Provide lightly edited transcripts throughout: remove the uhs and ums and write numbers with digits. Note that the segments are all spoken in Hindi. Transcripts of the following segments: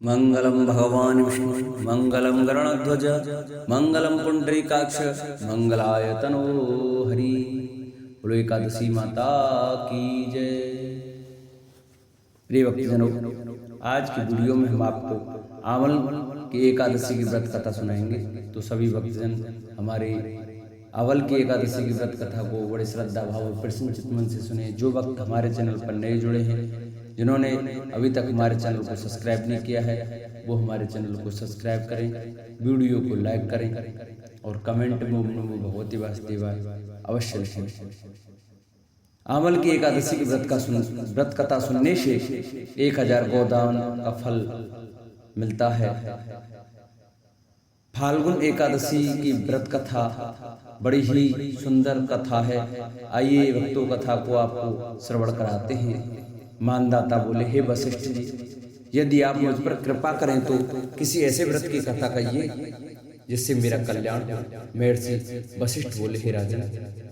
मंगलम भगवान विष्णु मंगलम गरुड़ध्वज मंगलम पुंडरीकाक्ष मंगलाय तनो हरि। बोलो एकादशी माता की जय। प्रिय भक्तजनों, आज की वीडियो में हम आपको आंवल की एकादशी की व्रत कथा सुनाएंगे। तो सभी भक्तजन हमारे अवल की एकादशी की व्रत कथा को बड़े श्रद्धा भाव और प्रसन्न चित्त मन से सुने। जो भक्त हमारे चैनल पर नए जुड़े हैं, जिन्होंने अभी तक हमारे चैनल को सब्सक्राइब नहीं किया है, वो हमारे चैनल को सब्सक्राइब करें, वीडियो को लाइक करें और कमेंट में नमो भगवती वासुदेवाय अवश्य लिखें। आंवल की एकादशी की व्रत कथा सुनने से 1000 गोदान का फल मिलता है। फाल्गुन एकादशी की व्रत कथा बड़ी ही सुंदर कथा है। आइए भक्तों कथा को आपको श्रवण कराते हैं। मानदाता बोले, हे वशिष्ठ जी, यदि आप मुझ पर कृपा करें तो किसी ऐसे व्रत की कथा कहिए जिससे मेरा कल्याण हो। महर्षि वशिष्ठ बोले, हे राजन,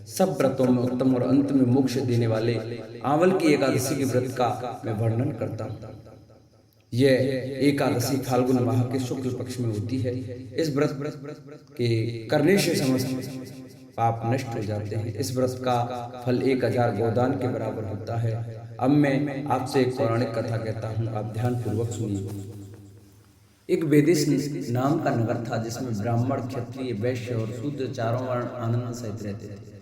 सब व्रतों में उत्तम और अंत में मोक्ष देने वाले आंवल की एकादशी के व्रत का मैं वर्णन करता हूँ। यह एकादशी फाल्गुन माह के शुक्ल पक्ष में होती है। इस व्रत के करने से समस्त पाप नष्ट हो जाते हैं। इस व्रत का फल 1000 गोदान के बराबर होता है। अब मैं आपसे एक पौराणिक कथा कहता हूँ, आप ध्यान पूर्वक सुनिए। एक वेदिश नाम का नगर था जिसमें ब्राह्मण, क्षत्रिय, वैश्य और शूद्र चारों वर्ण आनंद सहित रहते थे।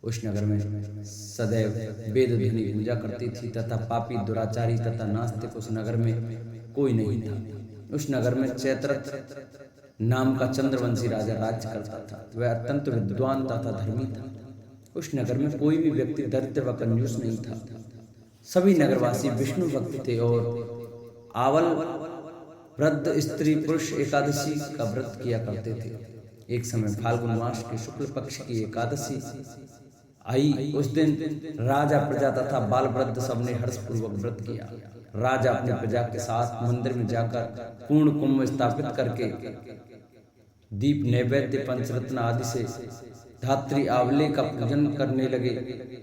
उस नगर में सदैव वेद ध्वनि पूजा करती थी तथा पापी, दुराचारी तथा नास्तिक उस नगर में कोई नहीं था। उस नगर में चैत्ररथ नाम का चंद्रवंशी राजा राज्य करता था। वह अत्यंत विद्वान तथा धर्मी था। उस नगर में कोई भी व्यक्ति दरिद्र व कंजूस नहीं था। सभी नगरवासी विष्णु भक्त थे और आंवल वृद्ध, स्त्री, पुरुष एकादशी का व्रत किया करते थे। एक समय फाल्गुन मास के शुक्ल पक्ष की एकादशी आई। उस दिन राजा, प्रजा तथा बाल वृद्ध सबने हर्षपूर्वक व्रत किया। राजा अपनी प्रजा के साथ मंदिर में जाकर पूर्ण कुंभ स्थापित करके दीप, नैवेद्य, पंचरत्न आदि से धात्री आंवले का पूजन करने लगे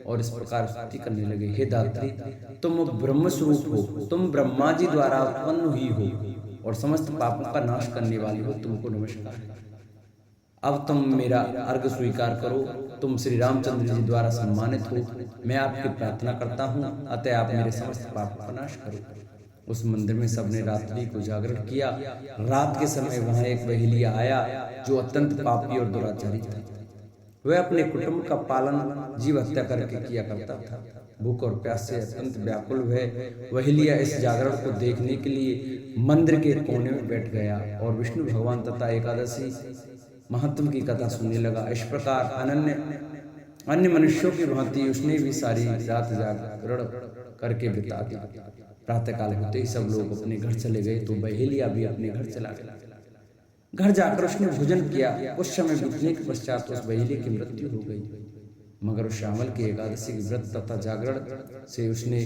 और इस प्रकार स्तुति करने लगे, हे धात्री, तुम ब्रह्म स्वरूप हो, तुम ब्रह्मा जी द्वारा उत्पन्न हुई हो और समस्त पापों का नाश करने वाली हो, तुमको नमस्कार। अब तुम मेरा अर्घ स्वीकार करो। तुम श्री रामचंद्र जी द्वारा सम्मानित हो। मैं आपकी प्रार्थना करता हूँ, अतः आप मेरे समस्त पापों का नाश करो। उस मंदिर में सबने रात्रि को जागरण किया। रात के समय वहां एक बहेलिया आया जो अत्यंत पापी और दुराचारी था। वह अपने कुटुंब का पालन जीव हत्या करके किया करता था। भूख और प्यास से अत्यंत व्याकुल वहेलिया इस जागरण को देखने के लिए मंदिर के कोने में बैठ गया और विष्णु भगवान तथा एकादशी महत्व की कथा सुनने लगा। इस प्रकार अन्य मनुष्यों की भांति उसने भी सारी रात जागरण करके बिता दी। प्रातःकाल होते ही सब लोग अपने घर चले गए तो बहेलिया भी अपने घर चला गया। घर जाकर उसने भोजन किया। कुछ समय बीतने के पश्चात उस बहेलिये की मृत्यु हो गई। मगर उस आंवल की एकादशी के व्रत तथा जागरण से उसने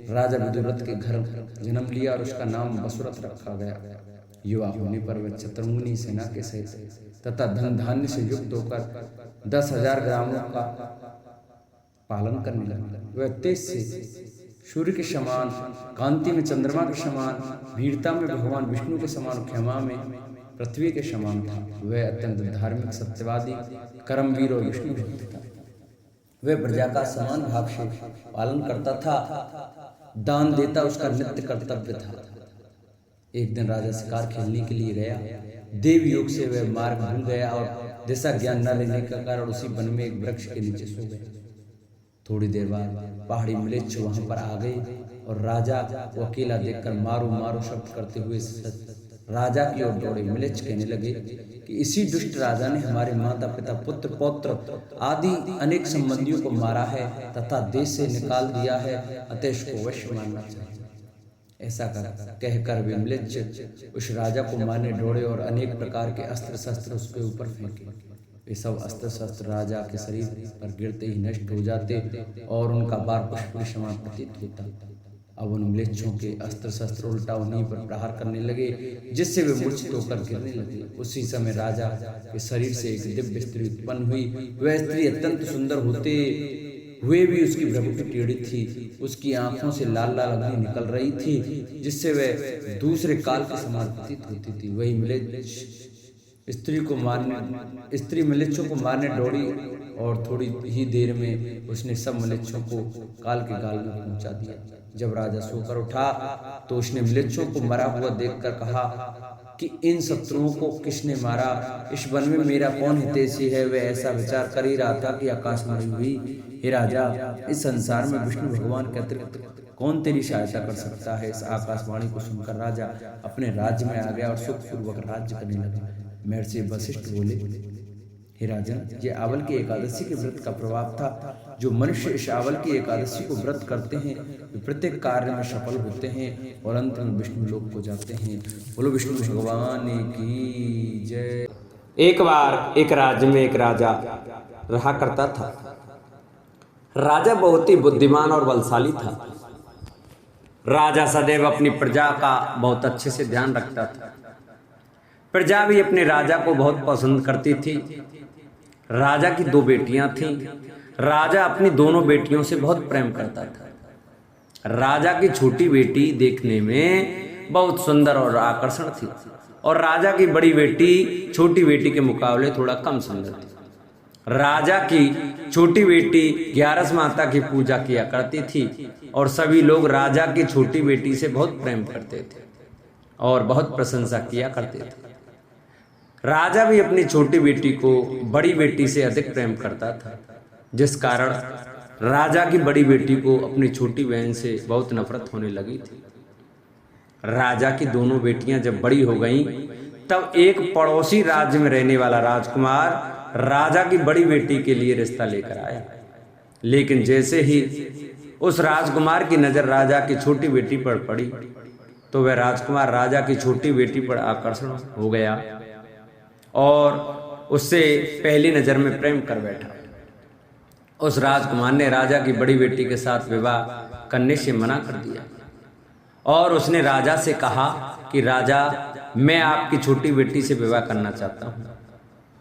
राजा विदुरथ के घर जन्म लिया और उसका नाम वसुरथ रखा गया। युवा होने पर वह चतुर्मुनि सेना के सहित तथा धन धान्य से युक्त होकर 10,000 ग्रामों का पालन करने लगा। वह तेज से सूर्य के समान, कांति में चंद्रमा के समान, वीरता में भगवान विष्णु के समान, क्षमा में पृथ्वी के समान था। वह अत्यंत धार्मिक, सत्यवादी, कर्मवीर और विष्णु भक्त था। वह प्रजा का समान भाव से पालन करता था। दान देता उसका नित्य कर्तव्य था। एक दिन राजा शिकार खेलने के लिए गया। देव योग से वह मार्ग भूल गया और दिशा ज्ञान न रहने के कारण उसी वन में एक वृक्ष के नीचे सो गया। थोड़ी देर बाद पहाड़ी म्लेच्छ वहां पर आ गए और राजा को अकेला देखकर मारो मारो शब्द करते हुए राजा की ओर दौड़े। म्लेच्छ कहने लगे कि इसी दुष्ट राजा ने हमारे माता पिता, पुत्र, पौत्र आदि अनेक संबंधियों को मारा है तथा देश से निकाल दिया है, अतः इसको वश मानना चाहिए। ऐसा कहकर वे म्लेच्छ उस राजा को मारने दौड़े और अनेक प्रकार के अस्त्र शस्त्र उसके ऊपर फेंके। वे सब अस्त्र शस्त्र राजा के शरीर पर गिरते ही नष्ट हो जाते और उनका बार पुष्प के समान प्रतीत होता। अब उन म्लेच्छों के अस्त्र शस्त्र उल्टा उन्हीं पर प्रहार करने लगे, जिससे वे मूर्छित होकर गिरने लगे। उसी समय राजा के शरीर से एक दिव्य स्त्री उत्पन्न हुई। वह स्त्री अत्यंत सुंदर होते हुए भी उसकी भ्रुकुटी टेढ़ी थी, उसकी आंखों से लाल लाल अग्नि निकल रही थी, जिससे वह दूसरे काल के समान प्रतीत होती थी। वही म्लेच्छ स्त्री म्लेच्छों को मारने दौड़ी और थोड़ी ही देर में उसने सब म्लेच्छों को काल के गाल में पहुंचा दिया। जब राजा सोकर उठा तो उसने म्लेच्छों को मरा हुआ देखकर कहा कि इन शत्रुओं को किसने मारा? इस वन में मेरा कौन हितैषी है? वह ऐसा विचार कर ही रहा था कि आकाशवाणी हुई, हे राजा, इस संसार में विष्णु भगवान के अतिरिक्त कौन तेरी सहायता कर सकता है? इस आकाशवाणी को सुनकर राजा अपने राज्य में आ गया और सुखपूर्वक राज्य करने लगा। महर्षि वशिष्ठ बोले, हे राजन, ये आवल की एकादशी के व्रत का प्रभाव था। जो मनुष्य इस आवल की एकादशी को व्रत करते हैं वे प्रत्येक कार्य में सफल होते हैं और अंत में विष्णु लोक को जाते हैं। बोलो विष्णु भगवान की जय। एक बार एक राज्य में एक राजा रहा करता था। राजा बहुत ही बुद्धिमान और बलशाली था। राजा सदैव अपनी प्रजा का बहुत अच्छे से ध्यान रखता था। प्रजा भी अपने राजा को बहुत पसंद करती थी। राजा की 2 बेटियां थीं। राजा अपनी दोनों बेटियों से बहुत प्रेम करता था। राजा की छोटी बेटी देखने में बहुत सुंदर और आकर्षण थी और राजा की बड़ी बेटी छोटी बेटी के मुकाबले थोड़ा कम सुंदर थी। राजा की छोटी बेटी 11 माता की पूजा किया करती थी और सभी लोग राजा की छोटी बेटी से बहुत प्रेम करते थे और बहुत प्रशंसा किया करते थे। राजा भी अपनी छोटी बेटी को बड़ी बेटी से अधिक प्रेम करता था, जिस कारण राजा की बड़ी बेटी को अपनी छोटी बहन से बहुत नफरत होने लगी थी। राजा की दोनों बेटियां जब बड़ी हो गईं, तब एक पड़ोसी राज्य में रहने वाला राजकुमार राजा की बड़ी बेटी के लिए रिश्ता लेकर आया। लेकिन जैसे ही उस राजकुमार की नजर राजा की छोटी बेटी पर पड़ी तो वह राजकुमार राजा की छोटी बेटी पर आकर्षण हो गया और उससे पहली नजर में प्रेम कर बैठा। उस राजकुमार ने राजा की बड़ी बेटी के साथ विवाह करने से मना कर दिया और उसने राजा से कहा कि राजा, मैं आपकी छोटी बेटी से विवाह करना चाहता हूँ।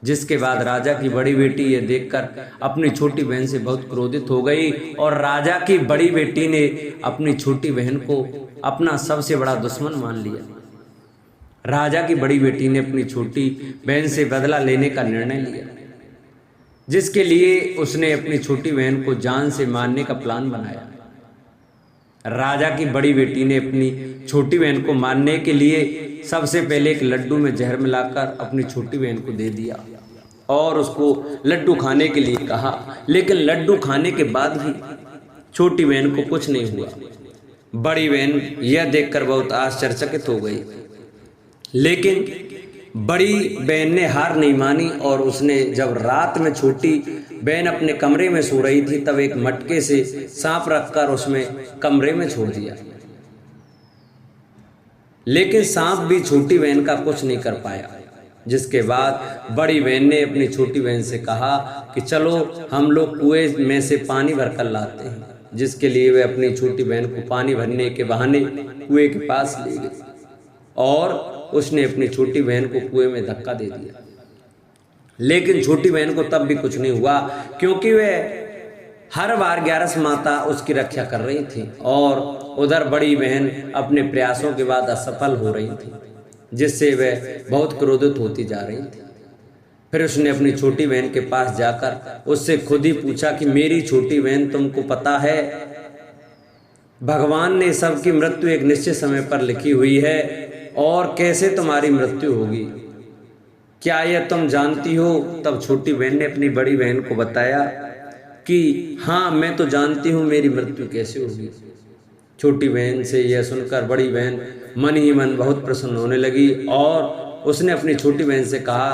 जिसके बाद राजा की बड़ी बेटी ये देखकर अपनी छोटी बहन से बहुत क्रोधित हो गई और राजा की बड़ी बेटी ने अपनी छोटी बहन को अपना सबसे बड़ा दुश्मन मान लिया। राजा की बड़ी बेटी ने अपनी छोटी बहन से बदला लेने का निर्णय लिया, जिसके लिए उसने अपनी छोटी बहन को जान से मारने का प्लान बनाया। राजा की बड़ी बेटी ने अपनी छोटी बहन को मारने के लिए सबसे पहले एक लड्डू में जहर मिलाकर अपनी छोटी बहन को दे दिया और उसको लड्डू खाने के लिए कहा। लेकिन लड्डू खाने के बाद भी छोटी बहन को कुछ नहीं हुआ। बड़ी बहन यह देखकर बहुत आश्चर्यचकित हो गई, लेकिन बड़ी बहन ने हार नहीं मानी और उसने जब रात में छोटी बहन अपने कमरे में सो रही थी तब एक मटके से सांप रखकर उसमें कमरे में छोड़ दिया। लेकिन सांप भी छोटी बहन का कुछ नहीं कर पाया। जिसके बाद बड़ी बहन ने अपनी छोटी बहन से कहा कि चलो हम लोग कुएं में से पानी भरकर लाते हैं, जिसके लिए वे अपनी छोटी बहन को पानी भरने के बहाने कुएं के पास ले गई और उसने अपनी छोटी बहन को कुएं में धक्का दे दिया। लेकिन छोटी बहन को तब भी कुछ नहीं हुआ, क्योंकि वह हर बार 11 माता उसकी रक्षा कर रही थी और उधर बड़ी बहन अपने प्रयासों के बाद असफल हो रही थी, जिससे वह बहुत क्रोधित होती जा रही थी। फिर उसने अपनी छोटी बहन के पास जाकर उससे खुद ही पूछा कि मेरी छोटी बहन, तुमको पता है भगवान ने सबकी मृत्यु एक निश्चित समय पर लिखी हुई है और कैसे तुम्हारी मृत्यु होगी, क्या यह तुम जानती हो? तब छोटी बहन ने अपनी बड़ी बहन को बताया कि हाँ, मैं तो जानती हूँ मेरी मृत्यु कैसे होगी। छोटी बहन से यह सुनकर बड़ी बहन मन ही मन बहुत प्रसन्न होने लगी और उसने अपनी छोटी बहन से कहा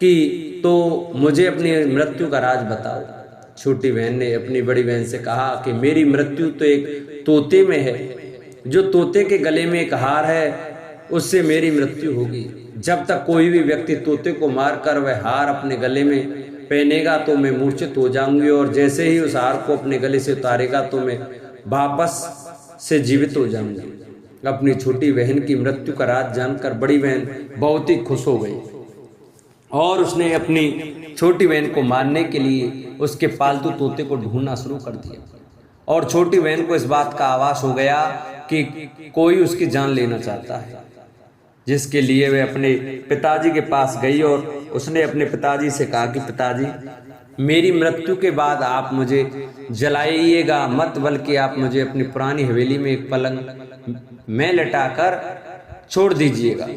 कि तो मुझे अपनी मृत्यु का राज बताओ। छोटी बहन ने अपनी बड़ी बहन से कहा कि मेरी मृत्यु तो एक तोते में है, जो तोते के गले में एक हार है उससे मेरी मृत्यु होगी। जब तक कोई भी व्यक्ति तोते को मारकर वह हार अपने गले में पहनेगा तो मैं मूर्छित हो जाऊंगी और जैसे ही उस हार को अपने गले से उतारेगा तो मैं वापस से जीवित हो जाऊंगी। अपनी छोटी बहन की मृत्यु का राज जानकर बड़ी बहन बहुत ही खुश हो गई और उसने अपनी छोटी बहन को मारने के लिए उसके पालतू तोते को ढूंढना शुरू कर दिया। और छोटी बहन को इस बात का आभास हो गया कि कोई उसकी जान लेना चाहता है, जिसके लिए वे अपने पिताजी के पास गई और उसने अपने पिताजी से कहा कि पिताजी, मेरी मृत्यु के बाद आप मुझे जलाइएगा मत, बल्कि आप मुझे अपनी पुरानी हवेली में एक पलंग में लटाकर छोड़ दीजिएगा।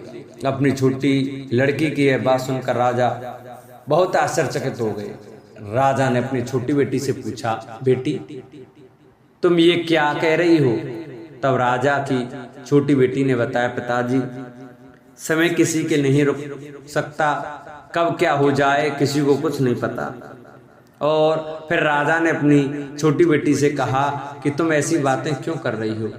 अपनी छोटी लड़की की यह बात सुनकर राजा बहुत आश्चर्यचकित हो गए। राजा ने अपनी छोटी बेटी से पूछा, बेटी तुम ये क्या कह रही हो? तब राजा की छोटी बेटी ने बताया, पिताजी समय किसी के नहीं रुक सकता, कब क्या हो जाए किसी को कुछ नहीं पता। और फिर राजा ने अपनी छोटी बेटी से कहा कि तुम ऐसी बातें क्यों कर रही हो?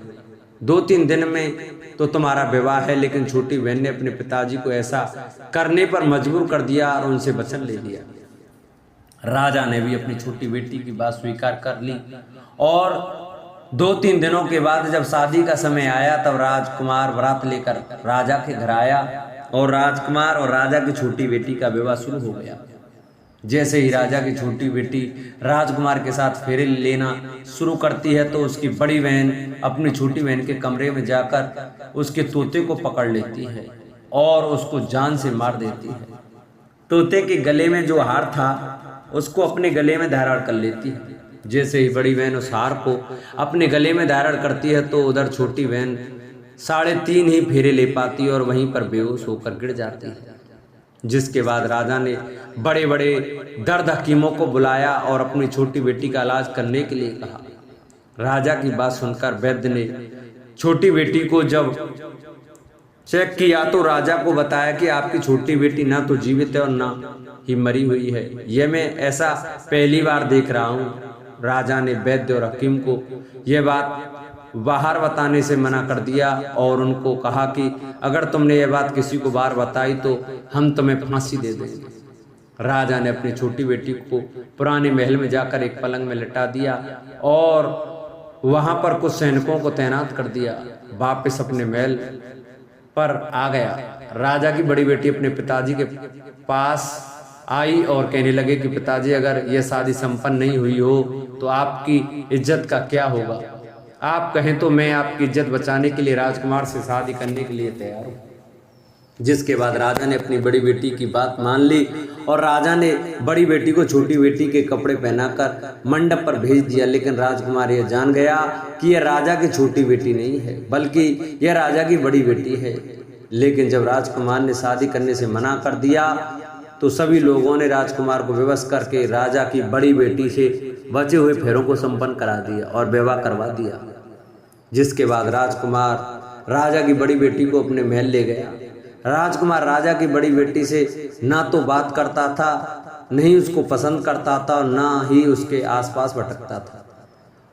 2-3 दिन में तो तुम्हारा विवाह है। लेकिन छोटी बहन ने अपने पिताजी को ऐसा करने पर मजबूर कर दिया और उनसे वचन ले लिया। राजा ने भी अपनी छोटी बेटी की बात स्वीकार कर ली और 2-3 दिनों के बाद जब शादी का समय आया तब राजकुमार बारात लेकर राजा के घर आया और राजकुमार और राजा की छोटी बेटी का विवाह शुरू हो गया। जैसे ही राजा की छोटी बेटी राजकुमार के साथ फेरे लेना शुरू करती है तो उसकी बड़ी बहन अपनी छोटी बहन के कमरे में जाकर उसके तोते को पकड़ लेती है और उसको जान से मार देती है। तोते के गले में जो हार था उसको अपने गले में धारण कर लेती है। जैसे ही बड़ी बहन उस हार को अपने गले में धारण करती है तो उधर छोटी बहन 3.5 ही फेरे ले पाती है और वहीं पर बेहोश होकर गिर जाती है। जिसके बाद राजा ने बड़े बड़े दर्द हकीमों को बुलाया और अपनी छोटी बेटी का इलाज करने के लिए कहा। राजा की बात सुनकर वैद्य ने छोटी बेटी को जब चेक किया तो राजा को बताया कि आपकी छोटी बेटी ना तो जीवित है और ना ही मरी हुई है। यह मैं ऐसा पहली बार देख रहा हूँ। राजा ने वैद्य और हकीम को यह बात बाहर बताने से मना कर दिया और उनको कहा कि अगर तुमने ये बात किसी को बाहर बताई तो हम तुम्हें फांसी दे देंगे। राजा ने अपनी छोटी बेटी को पुराने महल में जाकर एक पलंग में लिटा दिया और वहां पर कुछ सैनिकों को तैनात कर दिया। वापस अपने महल पर आ गया। राजा की बड़ी बेटी अपने पिताजी के पास आई और कहने लगे कि पिताजी, अगर यह शादी संपन्न नहीं हुई हो तो आपकी इज्जत का क्या होगा? आप कहें तो मैं आपकी इज्जत बचाने के लिए राजकुमार से शादी करने के लिए तैयार हूँ। जिसके बाद राजा ने अपनी बड़ी बेटी की बात मान ली और राजा ने बड़ी बेटी को छोटी बेटी के कपड़े पहनाकर मंडप पर भेज दिया। लेकिन राजकुमार यह जान गया कि यह राजा की छोटी बेटी नहीं है, बल्कि यह राजा की बड़ी बेटी है। लेकिन जब राजकुमार ने शादी करने से मना कर दिया तो सभी लोगों ने राजकुमार को विवश करके राजा की बड़ी बेटी से बचे हुए फेरों को संपन्न करा दिया और विवाह करवा दिया। जिसके बाद राजकुमार राजा की बड़ी बेटी को अपने महल ले गया। राजकुमार राजा की बड़ी बेटी से ना तो बात करता था, नहीं उसको पसंद करता था और ना ही उसके आसपास भटकता था।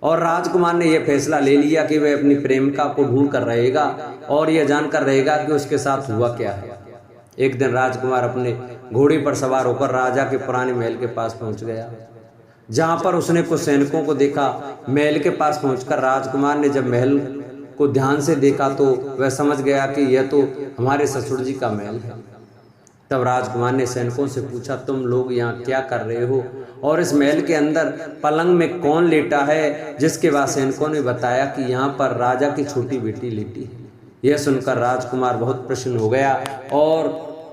और राजकुमार ने यह फैसला ले लिया कि वह अपनी प्रेमिका को ढूंढ कर रहेगा और यह जानकर रहेगा कि उसके साथ हुआ क्या है। एक दिन राजकुमार अपने घोड़े पर सवार होकर राजा के पुराने महल के पास पहुंच गया, जहां पर उसने कुछ सैनिकों को देखा। महल के पास पहुंचकर राजकुमार ने जब महल को ध्यान से देखा तो वह समझ गया कि यह तो हमारे ससुर जी का महल है। तब राजकुमार ने सैनिकों से पूछा, तुम लोग यहाँ क्या कर रहे हो और इस महल के अंदर पलंग में कौन लेटा है? जिसके बाद सैनिकों ने बताया कि यहाँ पर राजा की छोटी बेटी लेटी है। यह सुनकर राजकुमार बहुत प्रसन्न हो गया और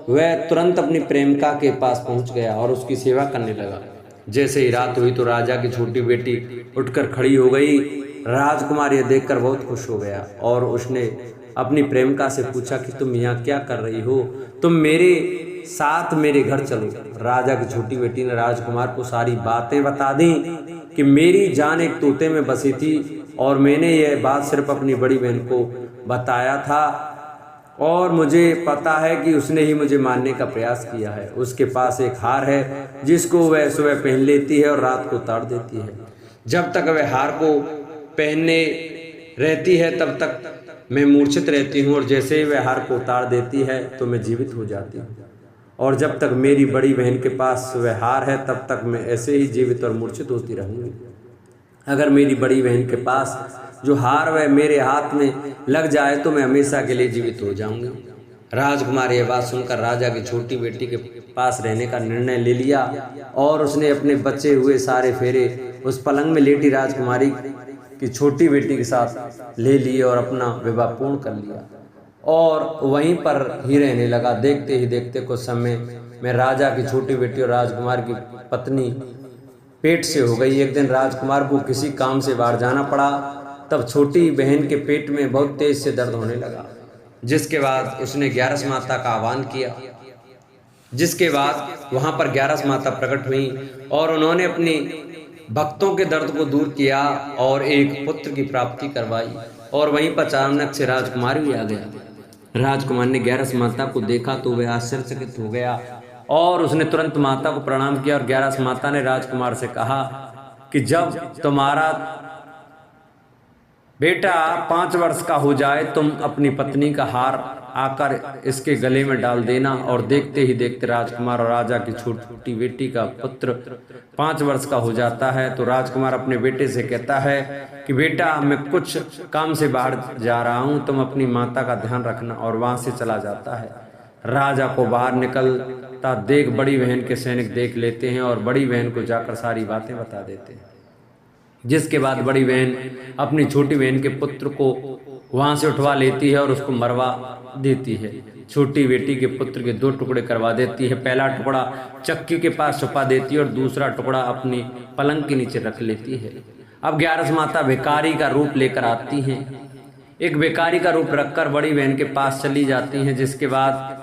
वह तुरंत अपनी प्रेमिका के पास पहुंच गया और उसकी सेवा करने लगा। जैसे ही रात हुई तो राजा की छोटी बेटी उठकर खड़ी हो गई। राजकुमार यह देखकर बहुत खुश हो गया और उसने अपनी प्रेमिका से पूछा कि तुम यहाँ क्या कर रही हो? तुम मेरे साथ मेरे घर चलो। राजा की छोटी बेटी ने राजकुमार को सारी बातें बता दी कि मेरी जान एक तोते में बसी थी और मैंने यह बात सिर्फ अपनी बड़ी बहन को बताया था और मुझे पता है कि उसने ही मुझे मारने का प्रयास किया है। उसके पास एक हार है जिसको वह सुबह पहन लेती है और रात को उतार देती है। जब तक वह हार को पहनने रहती है तब तक मैं मूर्छित रहती हूँ और जैसे ही वह हार को उतार देती है तो मैं जीवित हो जाती हूँ। और जब तक मेरी बड़ी बहन के पास वह हार है तब तक मैं ऐसे ही जीवित और मूर्छित होती रहूँगी। अगर मेरी बड़ी बहन के पास जो हार वह मेरे हाथ में लग जाए तो मैं हमेशा के लिए जीवित हो जाऊंगी। राजकुमार ये बात सुनकर राजा की छोटी बेटी के पास रहने का निर्णय ले लिया और उसने अपने बचे हुए सारे फेरे उस पलंग में लेटी राजकुमारी की छोटी बेटी के साथ ले लिए और अपना विवाह पूर्ण कर लिया और वहीं पर ही रहने लगा। देखते ही देखते कुछ समय में राजा की छोटी बेटी और राजकुमार की पत्नी पेट से हो गई। एक दिन राजकुमार को किसी काम से बाहर जाना पड़ा, तब छोटी बहन के पेट में बहुत तेज से दर्द होने लगा, जिसके बाद उसने 11 माता का आह्वान किया। जिसके बाद वहां पर 11 माता प्रकट हुई और उन्होंने अपनी भक्तों के दर्द को दूर किया और एक पुत्र की प्राप्ति करवाई। और वहीं पर अचानक से राजकुमार भी आ गया। राजकुमार ने 11 माता को देखा तो वह आश्चर्यचकित हो गया और उसने तुरंत माता को प्रणाम किया और 11 माता ने राजकुमार से कहा कि जब तुम्हारा बेटा 5 वर्ष का हो जाए तुम अपनी पत्नी का हार आकर इसके गले में डाल देना। और देखते ही देखते राजकुमार और राजा की छोटी बेटी का पुत्र 5 वर्ष का हो जाता है। तो राजकुमार अपने बेटे से कहता है कि बेटा मैं कुछ काम से बाहर जा रहा हूं, तुम अपनी माता का ध्यान रखना। और वहां से चला जाता है। राजा को बाहर निकलता देख बड़ी बहन के सैनिक देख लेते हैं और बड़ी बहन को जाकर सारी बातें बता देते हैं। जिसके बाद बड़ी बहन अपनी छोटी बहन के पुत्र को वहां से उठवा लेती है और उसको मरवा देती है। छोटी बेटी के पुत्र के 2 टुकड़े करवा देती है। पहला टुकड़ा चक्की के पास छुपा देती है और दूसरा टुकड़ा अपनी पलंग के नीचे रख लेती है। अब 11 माता भिखारी का रूप लेकर आती हैं। एक भिखारी का रूप रखकर बड़ी बहन के पास चली जाती हैं। जिसके बाद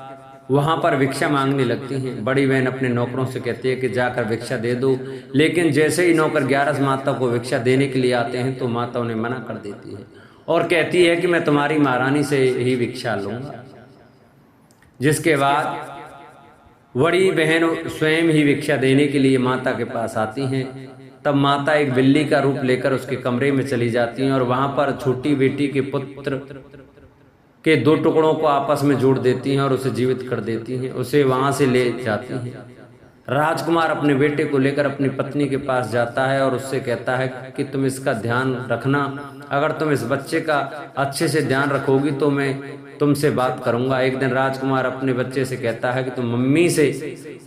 वहां पर भिक्षा मांगने लगती हैं। बड़ी बहन अपने नौकरों से कहती है कि जाकर भिक्षा दे दो, लेकिन जैसे ही नौकर 11 माता को भिक्षा देने के लिए आते हैं तो माता उन्हें मना कर देती है और कहती है कि मैं तुम्हारी महारानी से ही भिक्षा लूंगा। जिसके बाद बड़ी बहन स्वयं ही भिक्षा देने के लिए माता के पास आती हैं। तब माता एक बिल्ली का रूप लेकर उसके कमरे में चली जाती हैं और वहां पर छोटी बेटी के पुत्र के 2 टुकड़ों को आपस में जोड़ देती हैं और उसे जीवित कर देती हैं। उसे वहां से ले जाती हैं। राजकुमार अपने बेटे को लेकर अपनी पत्नी के पास जाता है और उससे कहता है कि तुम इसका ध्यान रखना, अगर तुम इस बच्चे का अच्छे से ध्यान रखोगी तो मैं तुमसे बात करूंगा। एक दिन राजकुमार अपने बच्चे से कहता है कि तुम मम्मी से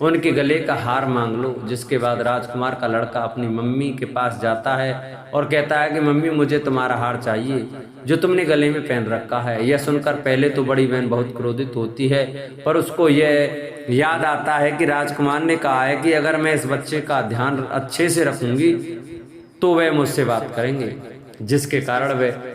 उनके गले का हार मांग लो। जिसके बाद राजकुमार का लड़का अपनी मम्मी के पास जाता है और कहता है कि मम्मी मुझे तुम्हारा हार चाहिए जो तुमने गले में पहन रखा है। यह सुनकर पहले तो बड़ी बहन बहुत क्रोधित होती है, पर उसको यह याद आता है कि राजकुमार ने कहा है कि अगर मैं इस बच्चे का ध्यान अच्छे से रखूंगी तो वह मुझसे बात करेंगे। जिसके कारण वह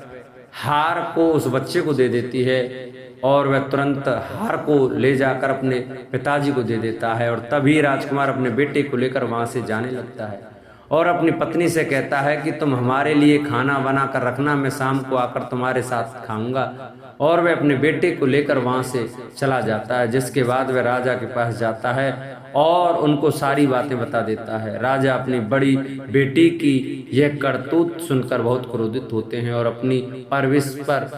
हार को उस बच्चे को दे देती है और वह तुरंत हार को ले जाकर अपने पिताजी को दे देता है। और तभी राजकुमार अपने बेटे को लेकर वहां से जाने लगता है और अपनी पत्नी से कहता है कि तुम हमारे लिए खाना बना कर रखना, मैं शाम को आकर तुम्हारे साथ खाऊंगा। और वह अपने बेटे को लेकर वहां से चला जाता है। जिसके बाद वह राजा के पास जाता है और उनको सारी बातें बता देता है। राजा अपनी बड़ी बेटी की यह करतूत सुनकर बहुत क्रोधित होते हैं और अपनी परवरिश पर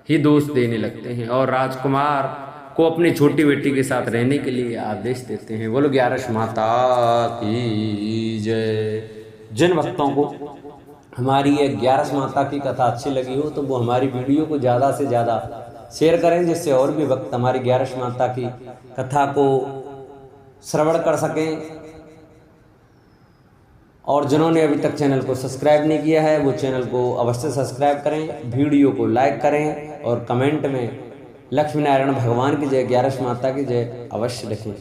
ही दोष देने लगते हैं और राजकुमार को अपनी छोटी बेटी के साथ रहने के लिए आदेश देते हैं। बोलो 11 माता की जय। जिन भक्तों को हमारी ये 11 माता की कथा अच्छी लगी हो तो वो हमारी वीडियो को ज़्यादा से ज़्यादा शेयर करें, जिससे और भी भक्त हमारी 11 माता की कथा को श्रवण कर सकें। और जिन्होंने अभी तक चैनल को सब्सक्राइब नहीं किया है वो चैनल को अवश्य सब्सक्राइब करें, वीडियो को लाइक करें और कमेंट में लक्ष्मी नारायण भगवान की जय, 11 माता की जय अवश्य लिखें।